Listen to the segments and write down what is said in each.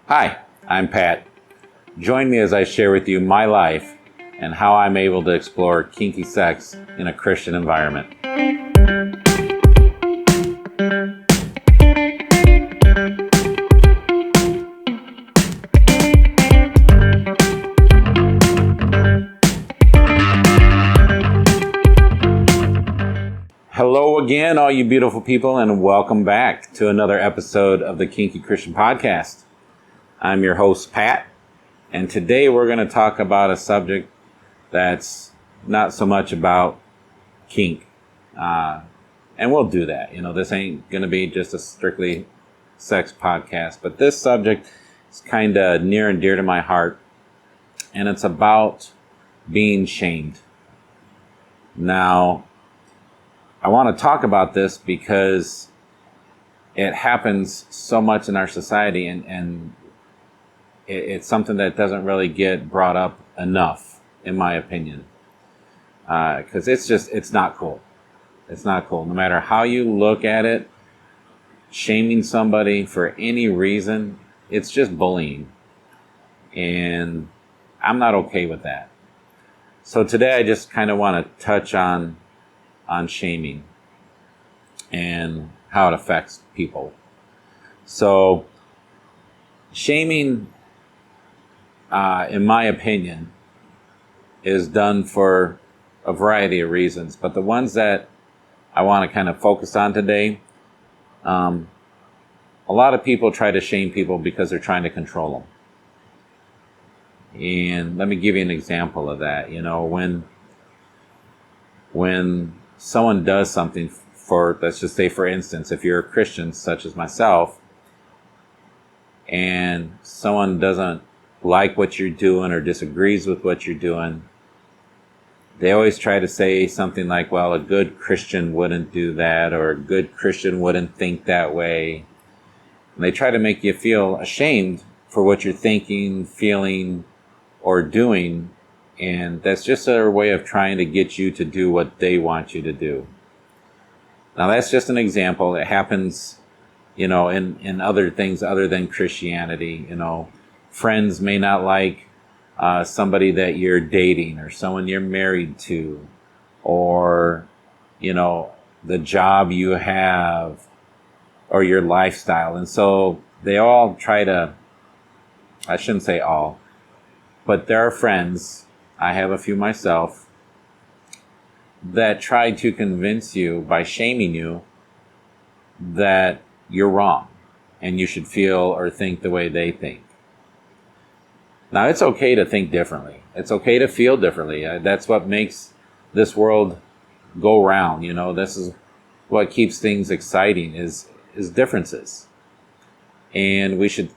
Hi, I'm Pat. Join me as I share with you my life and how I'm able to explore kinky sex in a Christian environment. Hello again, all you beautiful people, and welcome back to another episode of the Kinky Christian Podcast. I'm your host, Pat, and today we're going to talk about a subject that's not so much about kink. And we'll do that. This ain't going to be just a strictly sex podcast, but this subject is kind of near and dear to my heart, and it's about being shamed. Now, I want to talk about this because it happens so much in our society, and it's something that doesn't really get brought up enough, in my opinion, because it's not cool. It's not cool. No matter how you look at it, shaming somebody for any reason, it's just bullying. And I'm not okay with that. So today I just kind of want to touch on shaming and how it affects people. So shaming, in my opinion, is done for a variety of reasons, but the ones that I want to kind of focus on today, a lot of people try to shame people because they're trying to control them. And let me give you an example of that. When someone does something, let's just say, for instance, if you're a Christian such as myself, and someone doesn't like what you're doing or disagrees with what you're doing, they always try to say something like, well, a good Christian wouldn't do that, or a good Christian wouldn't think that way. And they try to make you feel ashamed for what you're thinking, feeling, or doing. And that's just their way of trying to get you to do what they want you to do. Now, that's just an example. It happens, in other things other than Christianity. Friends may not like somebody that you're dating, or someone you're married to, or, the job you have, or your lifestyle. And so they all try to, I shouldn't say all, but there are friends, I have a few myself, that try to convince you by shaming you that you're wrong and you should feel or think the way they think. Now, it's okay to think differently. It's okay to feel differently. That's what makes this world go round. This is what keeps things exciting is differences. And we should,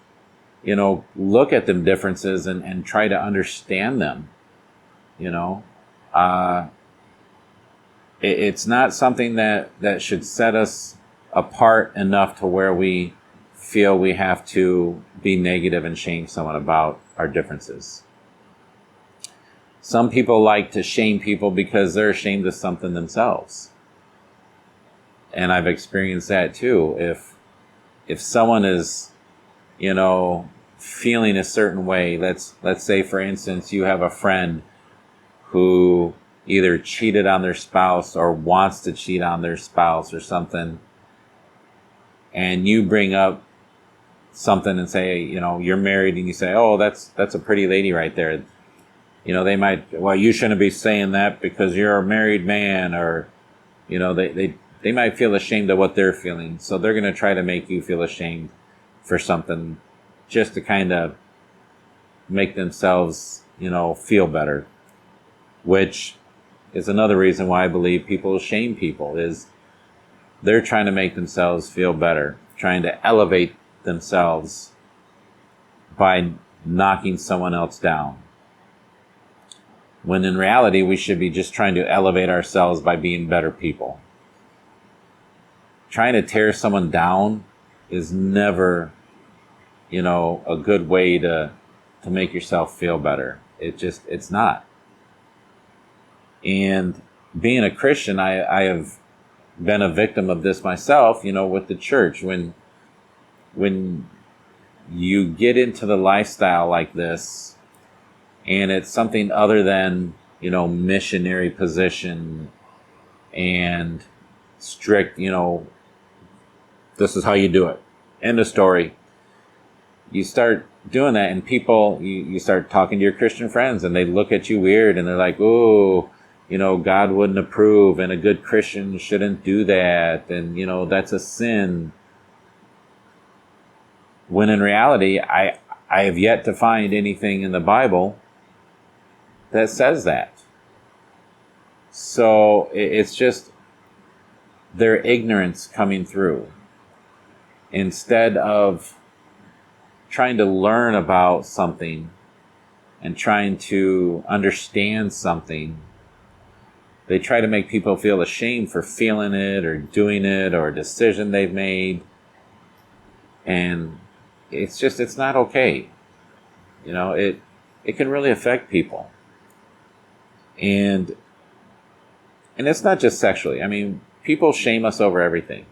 look at them differences and try to understand them. It's not something that should set us apart enough to where we feel we have to be negative and shame someone about our differences. Some people like to shame people because they're ashamed of something themselves. And I've experienced that too. If someone is, feeling a certain way, let's say, for instance, you have a friend who either cheated on their spouse or wants to cheat on their spouse or something, and you bring up something and say, you're married, and you say, oh, that's a pretty lady right there. They might, well, you shouldn't be saying that because you're a married man, or, they might feel ashamed of what they're feeling. So they're going to try to make you feel ashamed for something just to kind of make themselves, feel better, which is another reason why I believe people shame people, is they're trying to make themselves feel better, trying to elevate themselves by knocking someone else down. When in reality, we should be just trying to elevate ourselves by being better people. Trying to tear someone down is never, a good way to make yourself feel better. It's not. And being a Christian, I have been a victim of this myself, with the church. When you get into the lifestyle like this, and it's something other than, missionary position and strict, this is how you do it. End of story. You start doing that, and people, you start talking to your Christian friends, and they look at you weird, and they're like, oh, God wouldn't approve, and a good Christian shouldn't do that, and, that's a sin. When in reality, I have yet to find anything in the Bible that says that. So it's just their ignorance coming through. Instead of trying to learn about something and trying to understand something, they try to make people feel ashamed for feeling it or doing it or a decision they've made. And it's not okay. It can really affect people. And it's not just sexually. I mean, people shame us over everything.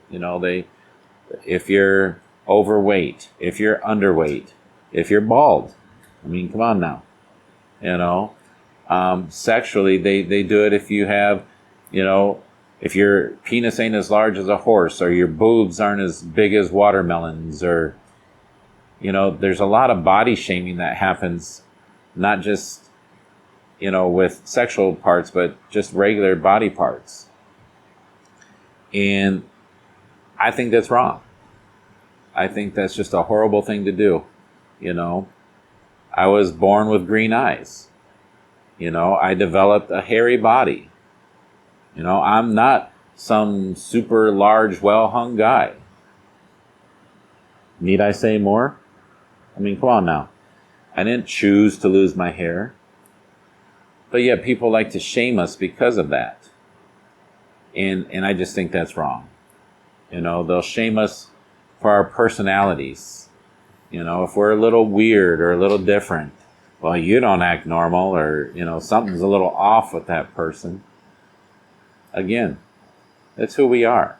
If you're overweight, if you're underweight, if you're bald, I mean, come on now. Sexually, they do it if you have, if your penis ain't as large as a horse, or your boobs aren't as big as watermelons, or, there's a lot of body shaming that happens, not just, with sexual parts, but just regular body parts. And I think that's wrong. I think that's just a horrible thing to do. I was born with green eyes. I developed a hairy body. I'm not some super large, well-hung guy. Need I say more? I mean, come on now. I didn't choose to lose my hair. But yet people like to shame us because of that. And I just think that's wrong. They'll shame us for our personalities. If we're a little weird or a little different, well, you don't act normal, or, something's a little off with that person. Again, that's who we are.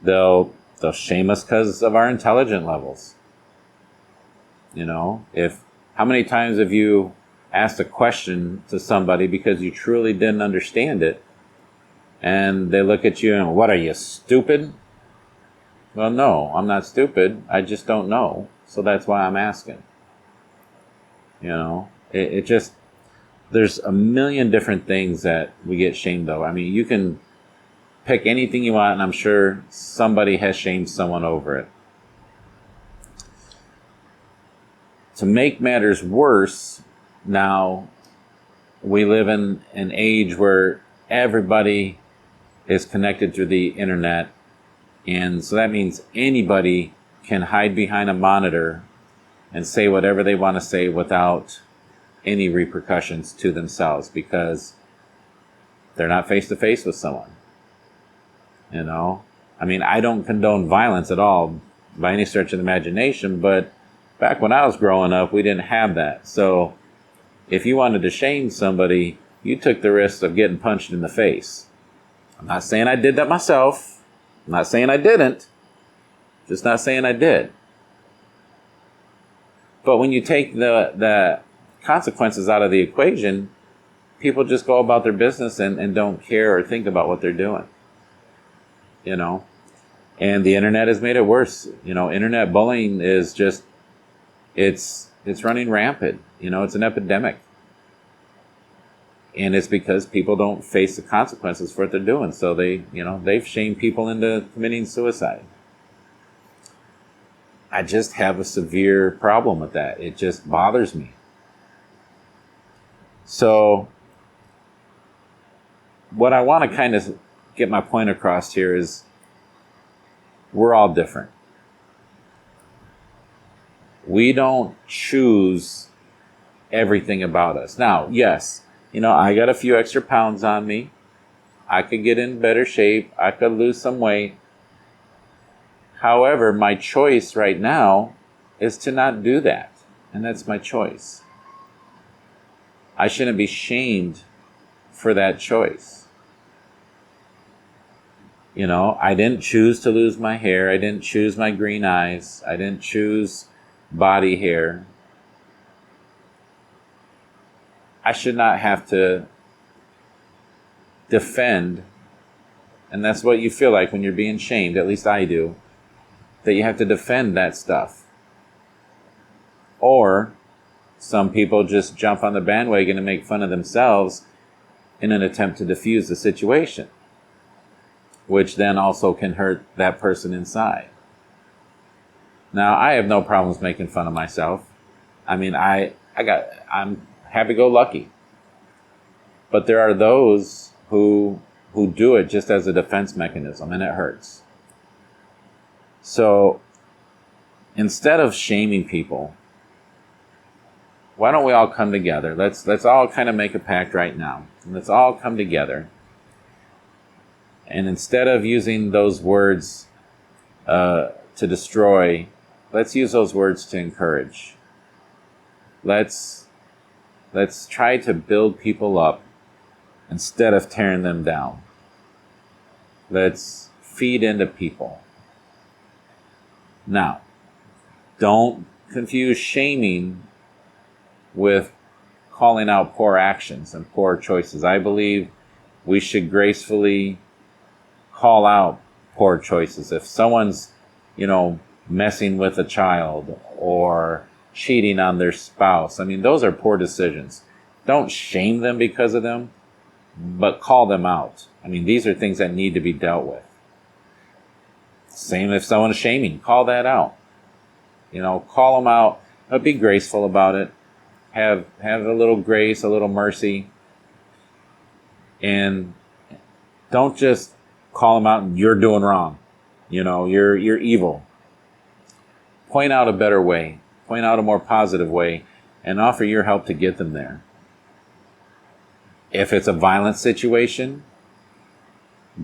They'll shame us because of our intelligence levels. How many times have you asked a question to somebody because you truly didn't understand it, and they look at you and, what are you, stupid? Well, no, I'm not stupid. I just don't know. So that's why I'm asking. It just, there's a million different things that we get shamed over. I mean, you can pick anything you want, and I'm sure somebody has shamed someone over it. To make matters worse, now we live in an age where everybody is connected through the internet. And so that means anybody can hide behind a monitor and say whatever they want to say without any repercussions to themselves, because they're not face to face with someone. I mean, I don't condone violence at all by any stretch of the imagination, but back when I was growing up, we didn't have that. So if you wanted to shame somebody, you took the risk of getting punched in the face. I'm not saying I did that myself. I'm not saying I didn't. Just not saying I did. But when you take the consequences out of the equation, people just go about their business and don't care or think about what they're doing. And the internet has made it worse. Internet bullying is just, it's running rampant. It's an epidemic. And it's because people don't face the consequences for what they're doing. So they've shamed people into committing suicide. I just have a severe problem with that. It just bothers me. So what I want to kind of get my point across here is we're all different. We don't choose everything about us. Now, yes, I got a few extra pounds on me. I could get in better shape. I could lose some weight. However, my choice right now is to not do that. And that's my choice. I shouldn't be shamed for that choice. You know, I didn't choose to lose my hair. I didn't choose my green eyes. I didn't choose body hair. I should not have to defend, and that's what you feel like when you're being shamed, at least I do, that you have to defend that stuff. Or some people just jump on the bandwagon and make fun of themselves in an attempt to diffuse the situation, which then also can hurt that person inside. Now, I have no problems making fun of myself. I mean, I'm happy-go-lucky. But there are those who do it just as a defense mechanism, and it hurts. So, instead of shaming people, why don't we all come together? Let's all kind of make a pact right now. Let's all come together. And instead of using those words to destroy, let's use those words to encourage. Let's try to build people up instead of tearing them down. Let's feed into people. Now, don't confuse shaming with calling out poor actions and poor choices. I believe we should gracefully call out poor choices. If someone's, messing with a child or cheating on their spouse, I mean, those are poor decisions. Don't shame them because of them, but call them out. I mean, these are things that need to be dealt with. Same if someone is shaming, call that out. Call them out, but be graceful about it. Have a little grace, a little mercy. And don't just call them out and you're doing wrong. You're evil. Point out a better way. Point out a more positive way and offer your help to get them there. If it's a violent situation,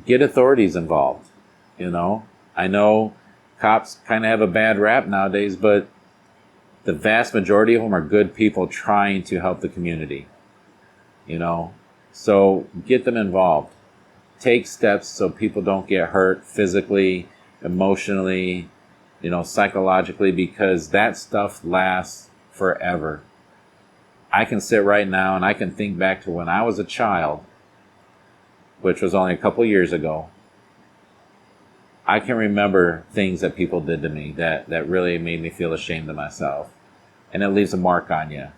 get authorities involved. I know cops kind of have a bad rap nowadays, but the vast majority of them are good people trying to help the community. So get them involved. Take steps so people don't get hurt physically, emotionally, psychologically, because that stuff lasts forever. I can sit right now and I can think back to when I was a child, which was only a couple years ago. I can remember things that people did to me that really made me feel ashamed of myself. And it leaves a mark on you.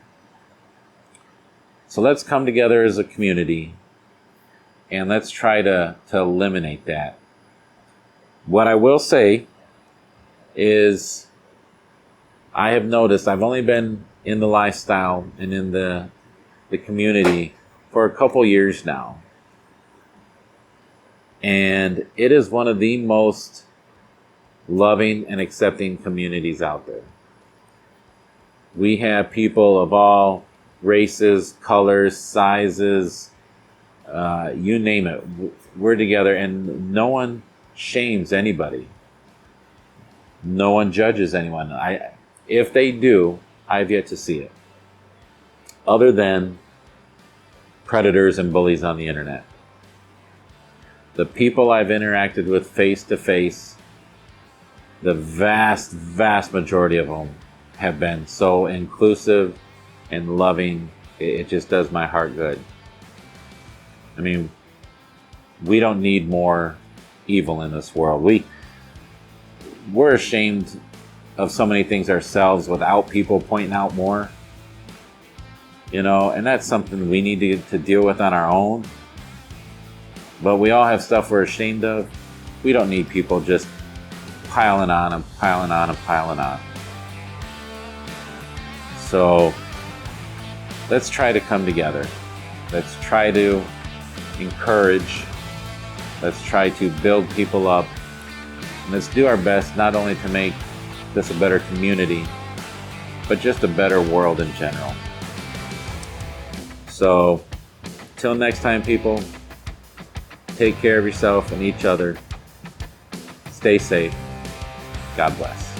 So let's come together as a community and let's try to eliminate that. What I will say is I have noticed I've only been in the lifestyle and in the community for a couple years now. And it is one of the most loving and accepting communities out there. We have people of all races, colors, sizes, you name it. We're together and no one shames anybody. No one judges anyone. If they do, I've yet to see it. Other than predators and bullies on the internet. The people I've interacted with face to face, the vast, vast majority of them have been so inclusive and loving. It just does my heart good. I mean, we don't need more evil in this world. We're ashamed of so many things ourselves without people pointing out more. And that's something we need to deal with on our own. But we all have stuff we're ashamed of. We don't need people just piling on and piling on and piling on. So let's try to come together. Let's try to encourage. Let's try to build people up. And let's do our best not only to make this a better community, but just a better world in general. So, till next time, people, take care of yourself and each other. Stay safe. God bless.